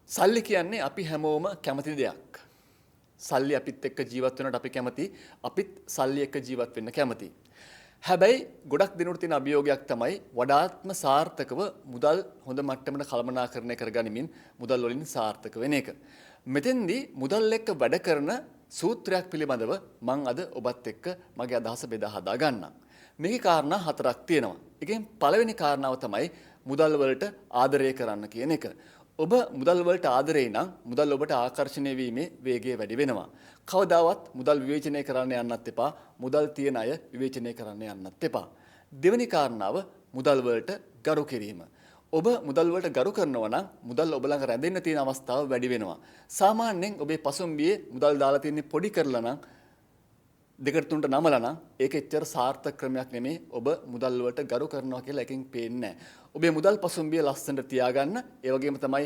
සල්ලි කියන්නේ අපි හැමෝම කැමති දෙයක්. සල්ලි අපිත් එක්ක ජීවත් වෙනකොට අපි කැමති, අපිත් සල්ලි එක්ක ජීවත් වෙන්න කැමති. හැබැයි ගොඩක් දිනුට තියෙන අභියෝගයක් තමයි වඩාත්ම සාර්ථකව මුදල් හොඳ මට්ටමකට කළමනාකරණය කරගනිමින් මුදල් වලින් සාර්ථක වෙන එක. මෙතෙන්දී මුදල් එක්ක වැඩ කරන සූත්‍රයක් පිළිබඳව මම අද ඔබත් එක්ක මගේ අදහස බෙදා හදා ගන්නම්. මේකේ කාරණා හතරක් තියෙනවා. එකෙන් පළවෙනි කාරණාව තමයි මුදල් වලට ආදරය කරන්න කියන එක. ඔබ මුදල් වලට ආදරේ නම් මුදල් ඔබට ආකර්ෂණය වීමේ වේගය වැඩි වෙනවා. කවදාවත් මුදල් විවේචනය කරන්න යන්නත් එපා. මුදල් තියන අය විවේචනය කරන්න යන්නත් එපා. දෙවෙනි කාරණාව මුදල් වලට ගරු කිරීම. ඔබ මුදල් වලට ගරු කරනවා නම් මුදල් ඔබ ළඟ රැඳෙන්න තියෙන අවස්ථාව වැඩි වෙනවා. සාමාන්‍යයෙන් ඔබේ පසුම්බියේ මුදල් දාලා තියෙන්නේ පොඩි කරලා නම් දෙකට තුනට නමලා නම් ඒක එච්චර සාර්ථක ක්‍රමයක් නෙමෙයි. ඔබ මුදල් වලට ගරු කරනවා කියලා එකෙන් පේන්නේ නැහැ. ඔබේ මුදල් පසුම්බිය ලස්සනට තියාගන්න. ඒ වගේම තමයි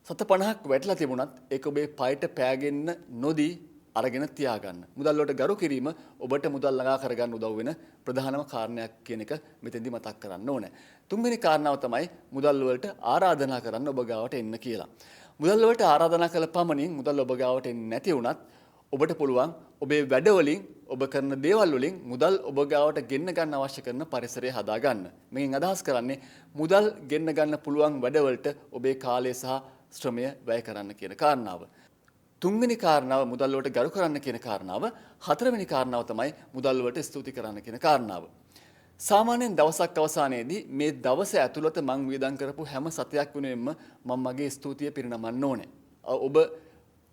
750ක් වැටලා තිබුණත් ඒක ඔබේ පයට පෑගෙන්න නොදී අරගෙන තියාගන්න. මුදල් වලට ගරු කිරීම ඔබට මුදල් ළඟා කරගන්න උදව් වෙන ප්‍රධානම කාරණයක් කියන එක මෙතෙන්දි මතක් කරන්න ඕනේ. තුන්වෙනි කාරණාව තමයි මුදල් වලට ආරාධනා කරන්න ඔබ ගාවට එන්න කියලා. මුදල් වලට ආරාධනා කළ පමණින් මුදල් ඔබ ගාවට එන්නේ නැති වුණත් ඔබට පුළුවන් ඔබේ වැඩ වලින් ඔබ කරන දේවල් වලින් මුදල් ඔබ ගාවට ගෙන්න ගන්න අවශ්‍ය කරන පරිසරය හදා ගන්න. මේකෙන් අදහස් කරන්නේ මුදල් ගෙන්න ගන්න පුළුවන් වැඩවලට ඔබේ කාලය සහ ශ්‍රමය වැය කරන්න කියන කාරණාව. තුන්වෙනි කාරණාව මුදල් වලට ගරු කරන්න කියන කාරණාව. හතරවෙනි කාරණාව තමයි මුදල් වලට ස්තුති කරන්න කියන කාරණාව. සාමාන්‍යයෙන් දවසක් අවසානයේදී මේ දවස ඇතුළත මං වියදම් කරපු හැම සතයක් වෙනුවෙන්ම මම මගේ ස්තුතිය පිරිනමන්න ඕනේ.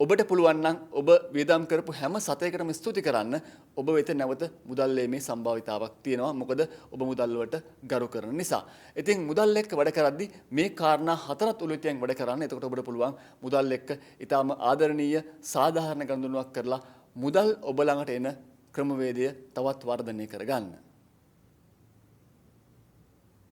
ඔබට පුළුවන් නම් ඔබ වියදම් කරපු හැම සතයකටම ස්තුති කරන්න. ඔබ වෙත නැවත මුදල් ලැබීමේ සම්භාවිතාවක් තියෙනවා. මොකද ඔබ මුදල් වලට ගරු කරන නිසා. ඉතින් මුදල් එක්ක වැඩ කරද්දී මේ කාරණා හතරත් ඔලුවෙන් වැඩ කරන්න. එතකොට ඔබට පුළුවන් මුදල් එක්ක ඊටාම ආදරණීය සාධාරණ ගනුදෙනුවක් කරලා මුදල් ඔබ ළඟට එන ක්‍රමවේදය තවත් වර්ධනය කරගන්න.